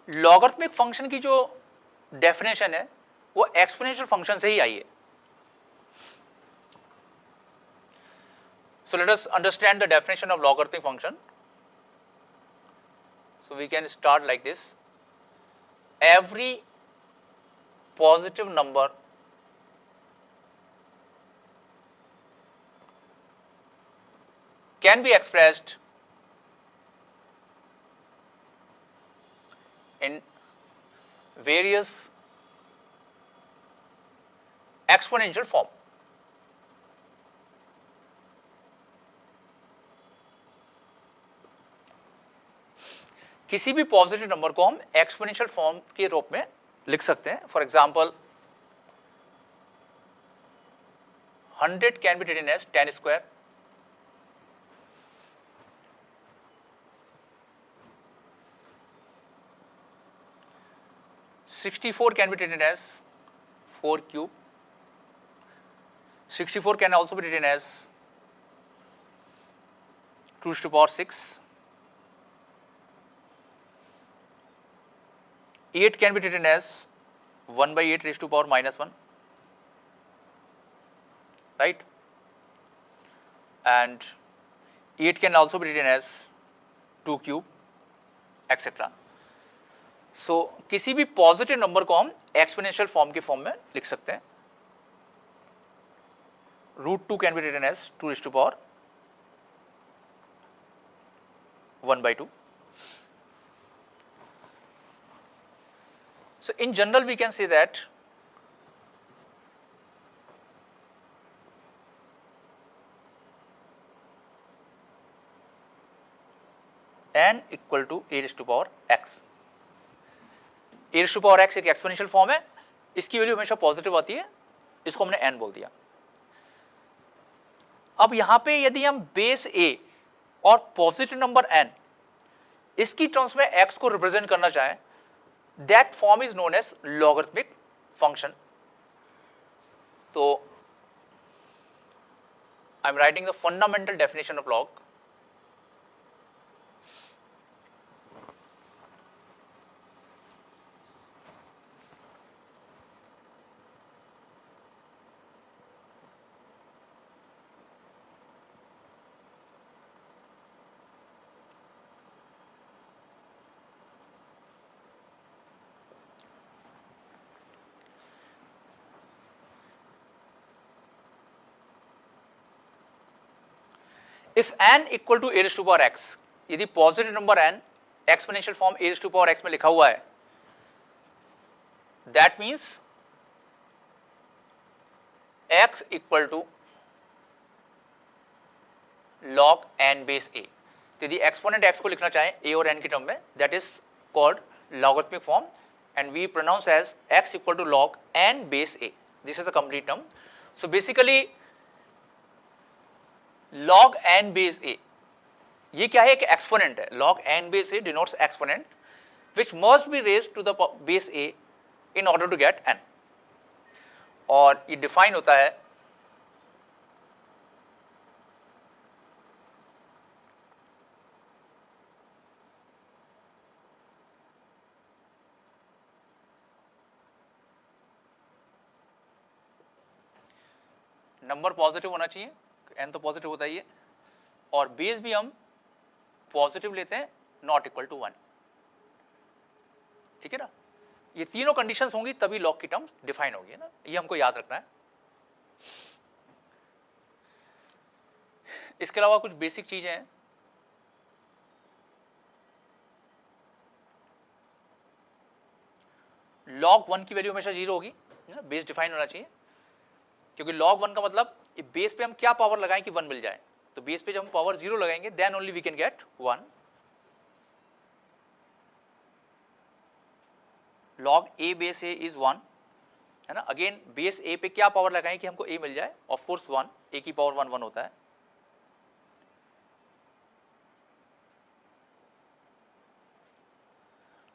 Logarithmic function की जो definition है वो एक्सपोनेंशियल फंक्शन से ही आई है. So let us understand the definition of logarithmic function. So we can start like this. Every positive number can be expressed in various exponential form. किसी भी positive number को हम एक्सपोनेंशियल फॉर्म के रूप में लिख सकते हैं. For example 100 can be written as 10 square, 64 can be written as 4 cube, 64 can also be written as 2 raised to power 6, 8 can be written as 1 by 8 raised to power minus 1, right? And 8 can also be written as 2 cube, etc. So किसी भी positive number को हम exponential form के form में लिख सकते हैं. √2 can be written as 2 raised to power 1 by 2. So in general we can say that n equal to a raised to power x. a raised to power x एक exponential form है, इसकी value हमेशा positive आती है, इसको हमने n बोल दिया. अब यहां पे यदि हम बेस a और पॉजिटिव नंबर n इसकी टर्म्स में x को रिप्रेजेंट करना चाहें, that form is known as logarithmic function. तो I am writing the fundamental definition of log. If n equal to a raised to power x, यदि positive number n exponential form a raised to power x में लिखा हुआ है, that means x equal to log n base a. तो यदि exponent x को लिखना चाहें a और n की टर्म में, that is called logarithmic form and we pronounce as x equal to log n base a. This is a complete term. So basically log n base a, ये क्या है? एक एक्सपोनेंट है. log n base a denotes exponent which must be raised to the base a in order to get n. और ये define होता है number positive होना चाहिए, n तो पॉजिटिव होता ही है, और बेस भी हम पॉजिटिव लेते हैं, नॉट इक्वल टू 1. ठीक है ना? ये तीनों कंडीशंस होंगी तभी लॉग की टर्म डिफाइन होगी ना, ये हमको याद रखना है. इसके अलावा कुछ बेसिक चीजें हैं. log 1 की वैल्यू हमेशा 0 होगी, बेस डिफाइन होना चाहिए, क्योंकि log 1 का मतलब बेस पे हम क्या पावर लगाएं कि 1 मिल जाए. तो बेस पे जब हम पावर 0 लगाएंगे then only we can get 1. log a base a is 1, है ना. अगेन बेस a पे क्या पावर लगाएं कि हमको a मिल जाए? Of course 1. a की पावर 1 1 होता है.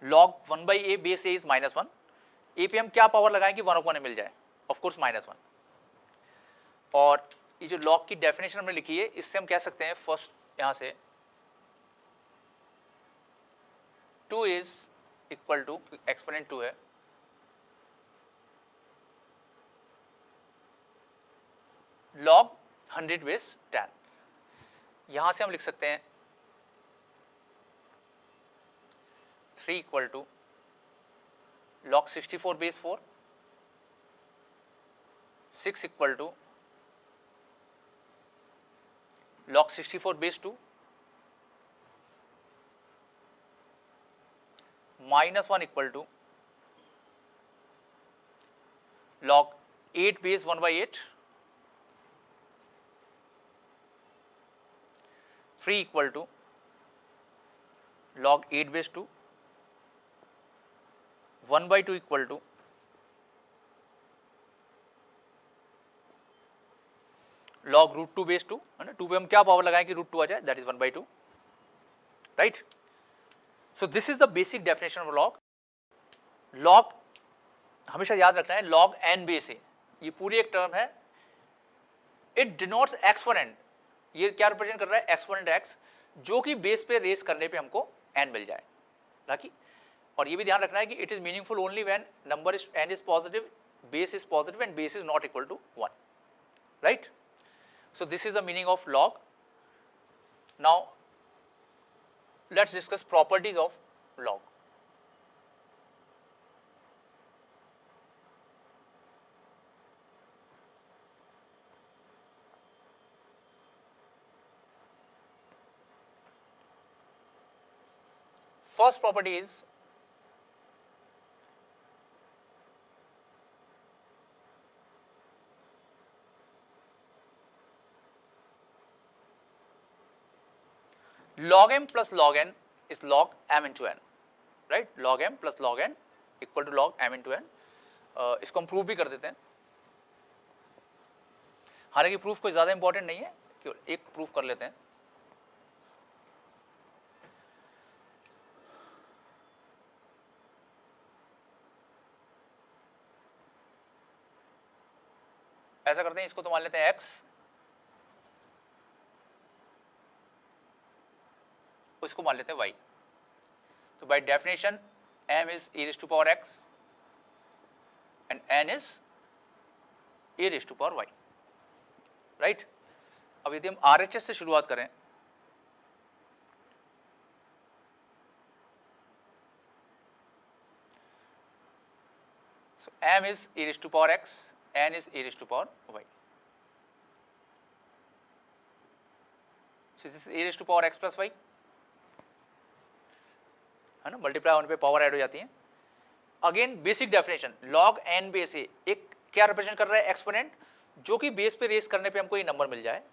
log 1 by a base a is -1. a पे हम क्या पावर लगाएं कि 1 ऑफ 1 मिल जाए? Of course -1. और ये जो लॉग की डेफिनेशन हमने लिखी है, इससे हम कह सकते हैं फर्स्ट यहां से 2 is इक्वल टू एक्सपोनेंट 2 है, log 100 बेस 10। यहां से हम लिख सकते हैं 3 equal to log 64 base 4, 6 equal to log 64 base 2, -1 equal to log 8 base 1/8, 3 equal to log 8 base 2, 1/2 equal to log root 2 base 2, है ना। 2 पे हम क्या पावर लगाएं कि रूट 2 आ जाए, that is 1/2, right. So this is the basic definition of log. Log हमेशा याद रखना है, log n बेस ए, ये पूरी एक टर्म है, इट डिनोट्स एक्सपोनेंट। ये क्या रिप्रेजेंट कर रहा है, एक्सपोनेंट x, जो कि बेस पे रेस करने पे हमको n मिल जाए, ताकि। और ये भी ध्यान रखना है कि it is meaningful only when number is n is positive, base is positive and base is not equal to 1, right. So this is the meaning of log. Now let's discuss properties of log. First property is log m plus log n is log m into n, right? Log m plus log n equal to log m into n. इसको हम prove भी कर देते हैं, हालांकि proof कोई ज्यादा important नहीं है, केवल एक प्रूफ कर लेते हैं। ऐसा करते हैं, इसको तो मान लेते हैं x, उसको मान लेते हैं y। तो by definition m is e raised to power x and n is e raised to power y, right. अब यदि हम RHS से शुरुआत करें, so m is e raised to power x, n is e raised to power y, so this is e raised to power x plus y, है ना। Multiply होने पे पावर ऐड हो जाती है। Again basic definition, log n base a एक क्या represent कर रहा है, एक्सपोनेंट, जो कि बेस पे रेस करने पे हमको ये नंबर मिल जाए।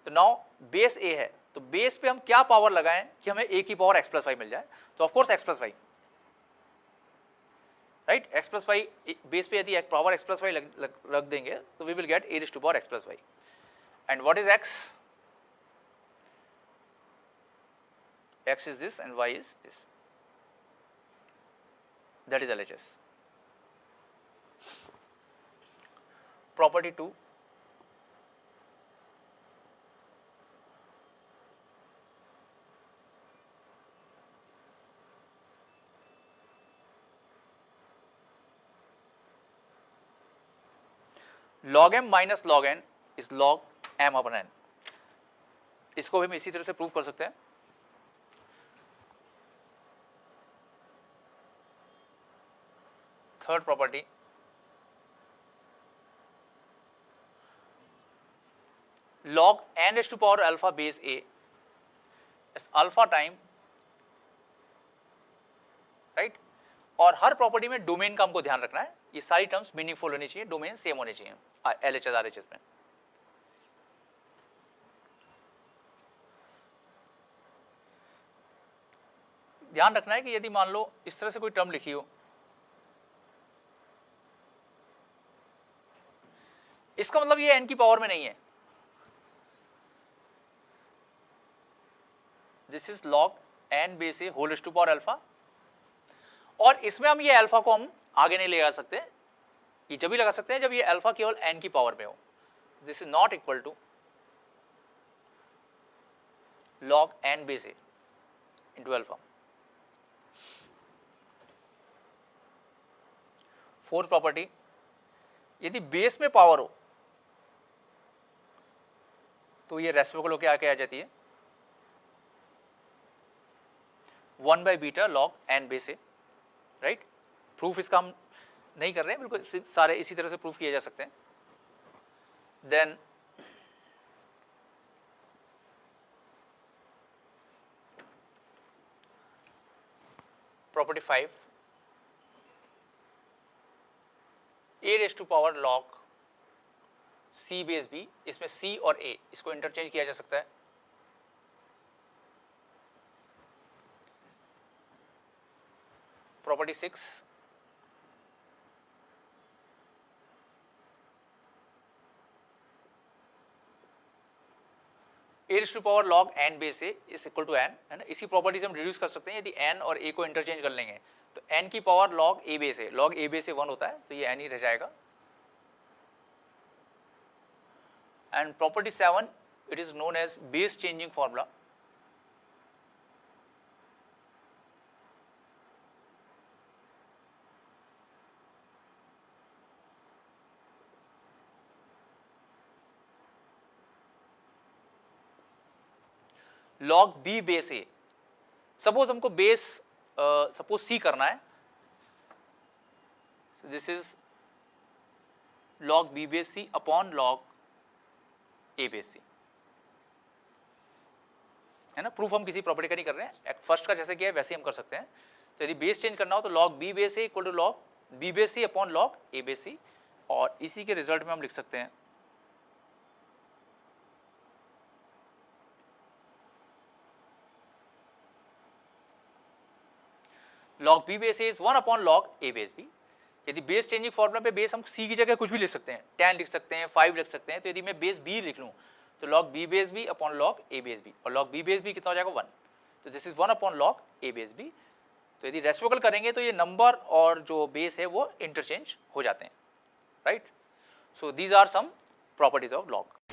तो नाउ बेस ए है, तो बेस पे हम क्या पावर लगाएं कि हमें a की पावर x प्लस वाई मिल जाए, तो of course x plus Y, right. x plus Y base पे यदि पावर x प्लस वाई रख देंगे तो we will get a raised to power x plus Y. And what is x? x is this and y is this, that is LHS. Property 2, log m minus log n is log m upon n। इसको भी हम इसी तरह से prove कर सकते हैं। Third property, log n raised to power alpha base a is alpha time, right. और हर प्रॉपर्टी में डोमेन का हमको ध्यान रखना है, ये सारी टर्म्स मीनिंगफुल होनी चाहिए, डोमेन सेम होने चाहिए LHS RHS में। ध्यान रखना है कि यदि मान लो इस तरह से कोई टर्म लिखी हो, इसका मतलब ये n की पावर में नहीं है, this is log n base A whole raised to power alpha. और इसमें हम ये अल्फा को हम आगे नहीं लगा सकते, ये जब भी लगा सकते हैं जब ये अल्फा केवल n की पावर में हो। This is not equal to log n base A into alpha. Fourth property, यदि बेस में पावर हो तो ये रेसिप्रोकल होकर आके आ जाती है 1/β log n बेस ए, राइट। प्रूफ इसका हम नहीं कर रहे हैं, बिल्कुल सारे इसी तरह से प्रूफ किए जा सकते हैं। Then property 5, a raise to power log c base b, इसमें c और a इसको इंटरचेंज किया जा सकता है। Property 6, a raise to power log n base a is equal to n, है ना। इसी प्रॉपर्टी से हम रिड्यूस कर सकते हैं, यदि n और a को इंटरचेंज कर लेंगे तो n की power log a base a, log a base a 1 होता है तो ये n ही रह जाएगा। And property 7, it is known as base changing formula. log b base a, suppose हमको बेस सपोज c करना है, this is log b base c upon log a base c, है ना। प्रूफ हम किसी प्रॉपर्टी का नहीं कर रहे हैं, फर्स्ट का जैसे किया है वैसे ही हम कर सकते हैं। तो यदि बेस चेंज करना हो तो log b base a equal to log b base c upon log a base c, और इसी के रिजल्ट में हम लिख सकते हैं log b base a is 1 upon log a base b। यदि बेस चेंजिंग फॉर्मूला पे बेस हम c की जगह कुछ भी लिख सकते हैं, 10 लिख सकते हैं, 5 लिख सकते हैं। तो यदि मैं बेस b लिख लूँ तो log b base b upon log a base b, और log b बेस b कितना हो जाएगा 1, तो this is 1 upon log a base b। तो यदि रेसिप्रोकल करेंगे तो ये नंबर और जो बेस है वो इंटरचेंज हो जाते हैं, right. So these are some properties of log।